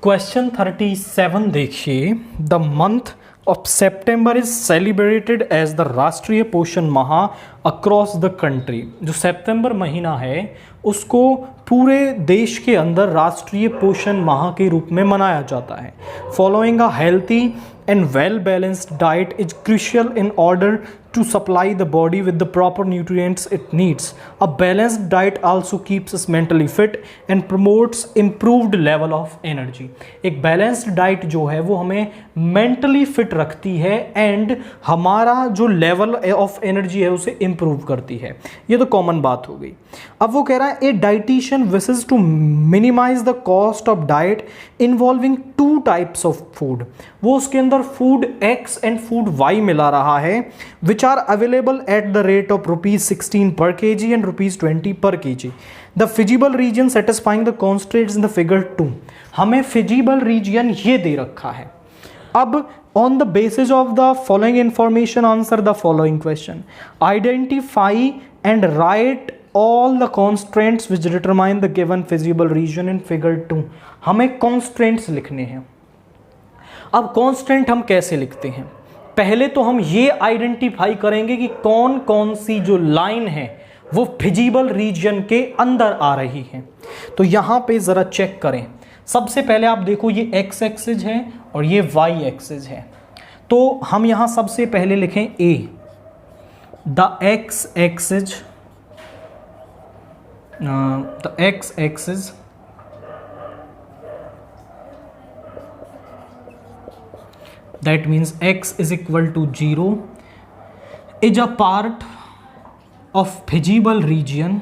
Question 37 देखिए। The month of September is celebrated as the Rashtriya Poshan माह across the country. जो सितंबर महीना है उसको पूरे देश के अंदर राष्ट्रीय पोषण माह के रूप में मनाया जाता है। Following a healthy and well-balanced diet is crucial in order to supply the body with the proper nutrients it needs. A balanced diet also keeps us mentally fit and promotes improved level of energy. एक balanced diet जो है वो हमें mentally fit रखती है and हमारा जो level of energy है उसे improve करती है। ये तो common बात हो गई। अब वो कह रहा है a dietitian wishes to minimize the cost of diet involving two types of food. वो उसके अंदर food X and food Y मिला रहा है which are available at the rate of ₹16 per kg and ₹20 per kg. The feasible region satisfying the constraints in the figure 2. हमें feasible region ये दे रखा है। अब on the basis of the following information answer the following question. Identify and write all the constraints which determine the given feasible region in figure 2. हमें constraints लिखने हैं। अब constraint हम कैसे लिखते हैं? पहले तो हम ये आइडेंटिफाई करेंगे कि कौन कौन सी जो लाइन है वो फिजिबल रीजन के अंदर आ रही है। तो यहाँ पे ज़रा चेक करें। सबसे पहले आप देखो ये x एक्सिस है और ये y एक्सिस है। तो हम यहाँ सबसे पहले लिखें a, the x axis the x-axis that means x is equal to 0 is a part of feasible region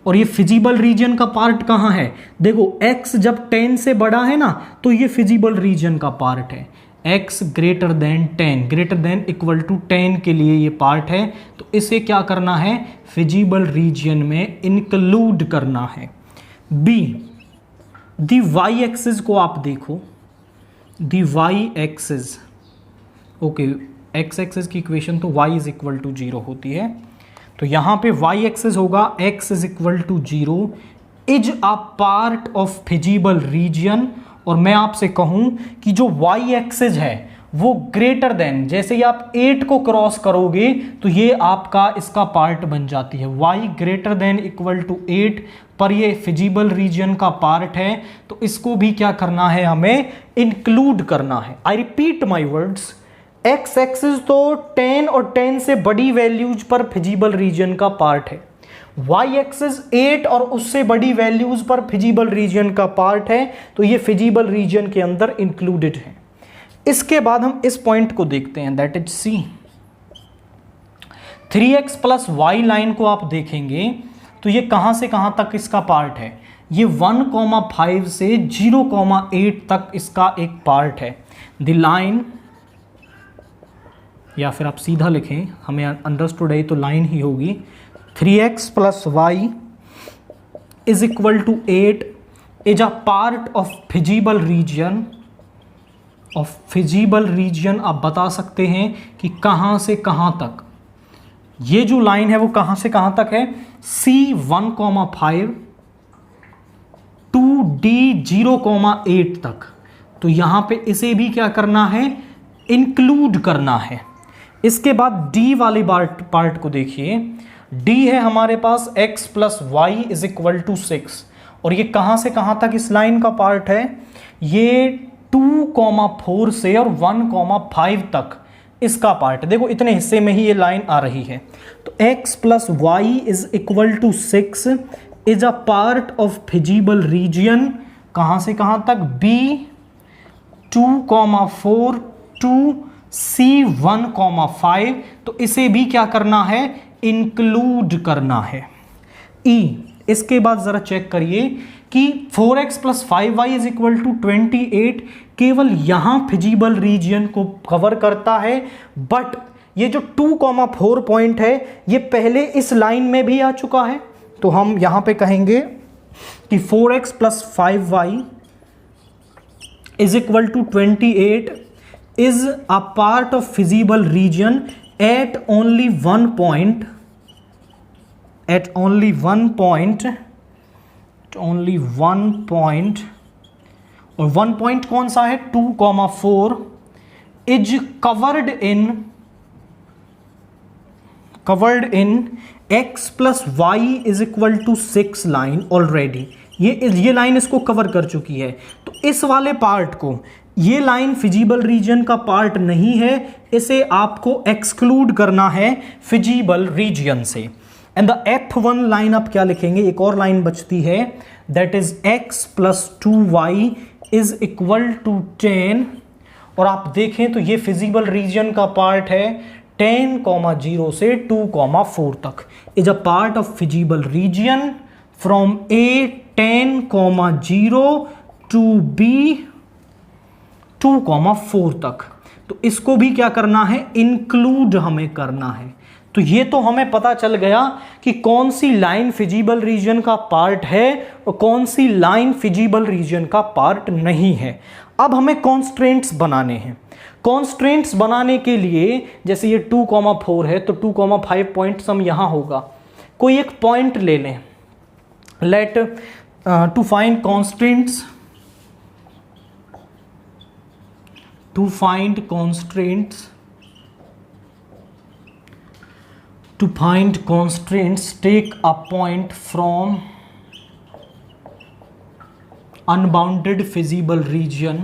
और ये फिजिबल रीजन का पार्ट कहाँ है? देखो x जब 10 से बड़ा है ना तो ये फिजिबल रीजन का पार्ट है। x greater than 10 greater than equal to 10 के लिए ये पार्ट है। तो इसे क्या करना है? फिजिबल रीजन में इंक्लूड करना है। b, दी y एक्सिस को आप देखो, the y axis okay, x axis की इक्वेशन तो y इज इक्वल टू 0 होती है। तो यहाँ पे y एक्सिस होगा x is equal to 0 is a part of feasible region. और मैं आपसे कहूं कि जो y एक्सिस है वो ग्रेटर देन, जैसे ही आप 8 को क्रॉस करोगे तो ये आपका इसका पार्ट बन जाती है। y greater than equal to 8 पर ये फिजिबल रीजन का पार्ट है। तो इसको भी क्या करना है? हमें इंक्लूड करना है। I repeat my words, x axis तो 10 और 10 से बड़ी वैल्यूज पर फिजिबल रीजन का पार्ट है। y एक्सिस 8 और उससे बड़ी वैल्यूज पर फिजिबल रीजन का पार्ट है। तो ये फिजिबल रीजन के अंदर इंक्लूडेड है। इसके बाद हम इस पॉइंट को देखते हैं, that is c। 3x plus y line को आप देखेंगे तो ये कहां से कहां तक इसका पार्ट है? ये 1,5 से 0,8 तक इसका एक पार्ट है। द लाइन, या फिर आप सीधा लिखें, हमें अंडरस्टूड है तो लाइन ही होगी। 3x plus y is equal to 8 is a part of feasible region. Of feasible region आप बता सकते हैं कि कहां से कहां तक। ये जो लाइन है वो कहां से कहां तक है? C 1,5 टू D 0,8 तक। तो यहां पे इसे भी क्या करना है? इंक्लूड करना है। इसके बाद D वाली पार्ट को देखिए। D है हमारे पास x plus Y is equal to 6 और ये कहां से कहां तक इस लाइन का पार्ट है? ये 2,4 से और 1,5 तक इसका पार्ट है। देखो इतने हिस्से में ही ये लाइन आ रही है। तो x plus Y is equal to 6 is a part of feasible region. कहां से कहां तक? B 2,4 to C 1,5। तो इसे भी क्या करना है? इंक्लूड करना है। E, इसके बाद जरा चेक करिए कि 4x plus 5y is equal to 28 केवल यहां फिजिबल रीजन को कवर करता है। बट ये जो 2,4 पॉइंट है ये पहले इस लाइन में भी आ चुका है। तो हम यहां पे कहेंगे कि 4x plus 5y is equal to 28 is a part of feasible region at only 1 point at only one point, only one point, और वन पॉइंट कौन सा है 2,4 is covered in x plus Y is equal to 6 line already. ये line इसको cover कर चुकी है। तो इस वाले पार्ट को, ये लाइन फिजिबल रीजन का पार्ट नहीं है, इसे आपको एक्सक्लूड करना है फिजिबल रीजन से। एंड द F1 लाइन आप क्या लिखेंगे, एक और लाइन बचती है, that is x plus 2y is equal to 10। और आप देखें तो ये फिजिबल रीजन का पार्ट है 10,0 से 2,4 तक, is a part of feasible region from A 10,0 to B 2,4 तक। तो इसको भी क्या करना है, इंक्लूड हमें करना है। तो ये तो हमें पता चल गया कि कौन सी लाइन फिजिबल रीजन का पार्ट है और कौन सी लाइन फिजिबल रीजन का पार्ट नहीं है। अब हमें कॉन्स्ट्रेंट्स बनाने हैं। कॉन्स्ट्रेंट्स बनाने के लिए, जैसे ये 2,4 है तो 2,5 पॉइंट्स हम यहां होगा, कोई एक पॉइंट ले लें। Let to find constraints, to find constraints, take a point from unbounded feasible region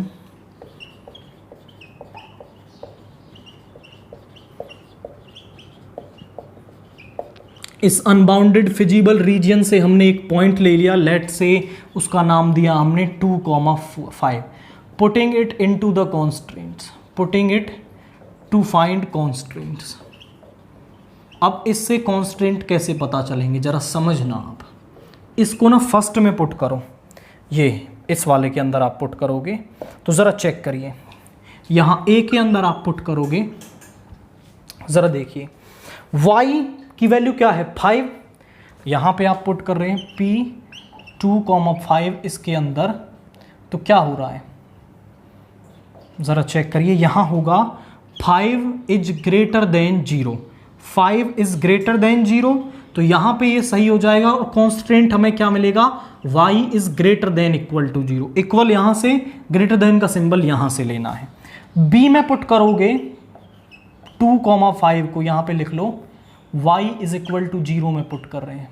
इस अनबाउंडेड फिजिबल रीजन से हमने एक पॉइंट ले लिया, लेट से उसका नाम दिया हमने 2,5, putting it into the constraints, putting it to find constraints. अब इससे कॉन्स्ट्रेंट कैसे पता चलेंगे जरा समझना आप। इसको ना फर्स्ट में पुट करो, ये इस वाले के अंदर आप पुट करोगे तो ज़रा चेक करिए, यहाँ ए के अंदर आप पुट करोगे, ज़रा देखिए y की वैल्यू क्या है 5, यहाँ पे आप पुट कर रहे हैं p 2,5 इसके अंदर, तो क्या हो रहा है ज़रा चेक करिए, यहाँ होगा 5 is greater then 0, 5 is greater then 0, तो यहाँ पे ये सही हो जाएगा। और कॉन्स्टेंट हमें क्या मिलेगा, y is greater than equal to 0, equal यहाँ से ग्रेटर देन का सिंबल यहाँ से लेना है। b में पुट करोगे 2,5 को यहाँ पे लिख लो, y इज इक्वल टू 0 में पुट कर रहे हैं,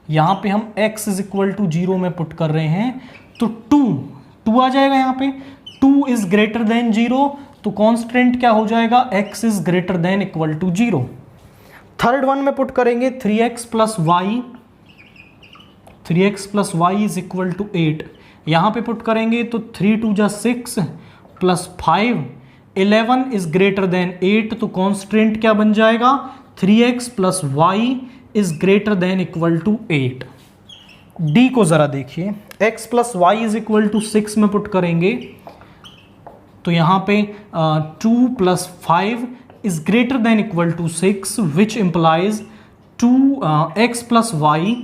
यहाँ पे हम x इज इक्वल टू 0 में पुट कर रहे हैं, तो 2 आ जाएगा यहाँ पे, 2 इज ग्रेटर देन 0, तो कॉन्स्टेंट क्या हो जाएगा, x is greater than equal to 0। Third one में पुट करेंगे 3x plus Y is equal to 8, यहाँ पे पुट करेंगे तो 3 2 जा 6 प्लस 5, 11 इज ग्रेटर देन 8, तो कॉन्स्टेंट क्या बन जाएगा, 3x plus Y is greater than equal to 8। D को ज़रा देखिए, x plus Y is equal to 6 में पुट करेंगे तो यहाँ पे 2 plus 5 is greater than equal to 6, which implies 2x plus Y,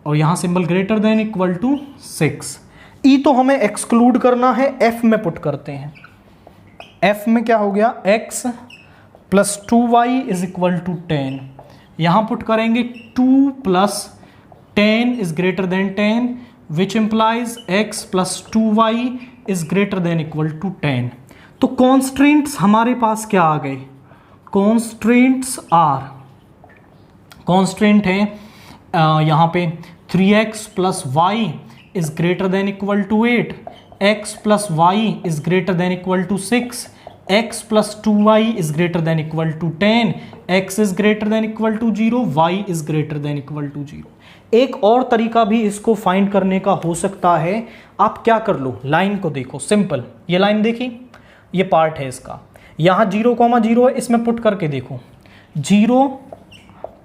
और यहाँ symbol greater than equal to 6। ई तो हमें एक्सक्लूड करना है, f में पुट करते हैं। f में क्या हो गया, x plus 2y is equal to 10, यहाँ पुट करेंगे 2 plus 10 is greater than 10, which implies x plus 2y is greater than equal to 10। तो कॉन्स्ट्रेंट्स हमारे पास क्या आ गए, कॉन्स्ट्रेंट्स कॉन्स्ट्रेंट है यहाँ पे 3x plus Y is greater than equal to 8, x plus Y is greater than equal to 6, x plus 2y is greater than equal to 10, x is greater than equal to 0, y is greater than equal to 0। एक और तरीका भी इसको find करने का हो सकता है, आप क्या कर लो, लाइन को देखो, सिंपल, ये लाइन देखी, ये पार्ट है इसका, यहाँ 0,0 है, इसमें पुट करके देखो 0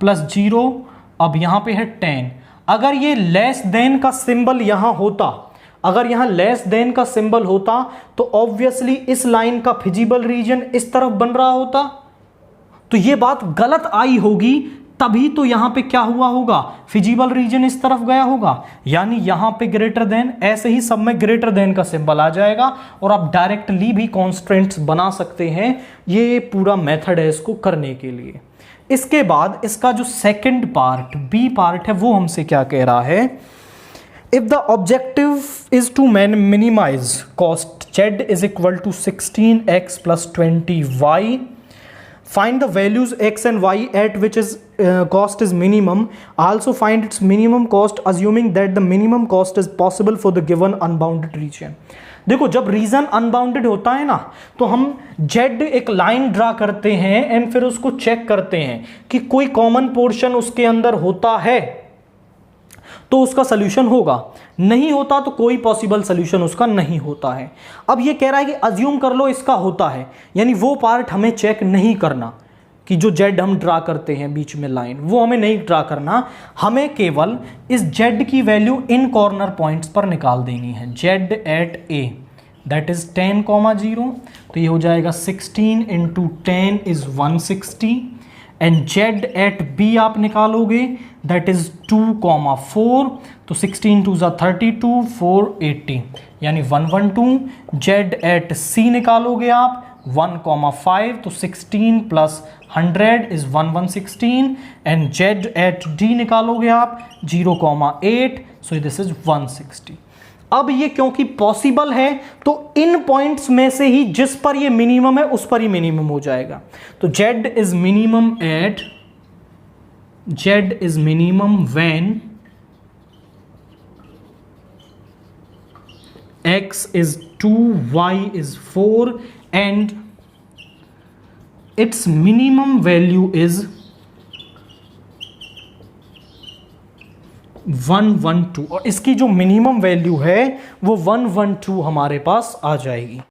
प्लस 0, अब यहाँ पे है 10, अगर ये लेस देन का सिंबल यहाँ होता, अगर यहाँ लेस देन का सिंबल होता तो ऑब्वियसली इस लाइन का फिजिबल रीजन इस तरफ बन रहा होता, तो ये बात गलत आई होगी, तभी तो यहाँ पे क्या हुआ होगा, फिजिबल रीजन इस तरफ गया होगा, यानी यहाँ पे ग्रेटर देन, ऐसे ही सब में ग्रेटर देन का सिंबल आ जाएगा और आप डायरेक्टली भी कॉन्स्ट्रेंट्स बना सकते हैं। ये पूरा मेथड है इसको करने के लिए। इसके बाद इसका जो सेकंड पार्ट बी पार्ट है वो हमसे क्या कह रहा है, if the objective is to minimize cost z is equal to 16x plus 20y, find the values x and y at which is cost is minimum, also find its minimum cost assuming that the minimum cost is possible for the given unbounded region। देखो जब reason unbounded होता है ना तो हम z एक line draw करते हैं एंड फिर उसको चेक करते हैं कि कोई कॉमन पोर्शन उसके अंदर होता है तो उसका सोल्यूशन होगा, नहीं होता तो कोई पॉसिबल सोल्यूशन उसका नहीं होता है। अब ये कह रहा है कि अज्यूम कर लो इसका होता है, यानी वो पार्ट हमें चेक नहीं करना कि जो जेड हम ड्रा करते हैं बीच में लाइन, वो हमें नहीं ड्रा करना, हमें केवल इस जेड की वैल्यू इन कॉर्नर पॉइंट्स पर निकाल देनी है। Z at A that is 10,0, तो ये हो जाएगा 16 into 10 is 160, and Z at B आप निकालोगे दैट इज 2,4, तो 16 2 32, 4 80 यानी 112। जेड एट सी निकालोगे आप 1,5, तो 16 plus 100 is 116, and Z at D निकालोगे आप 0,8, सो दिस इज 160। अब ये क्योंकि पॉसिबल है तो इन पॉइंट्स में से ही जिस पर ये मिनिमम है उस पर ही मिनिमम हो जाएगा। तो z is minimum at, z is minimum when x is 2, y is 4 and its minimum value is 112, और इसकी जो मिनिमम वैल्यू है वो 112 हमारे पास आ जाएगी।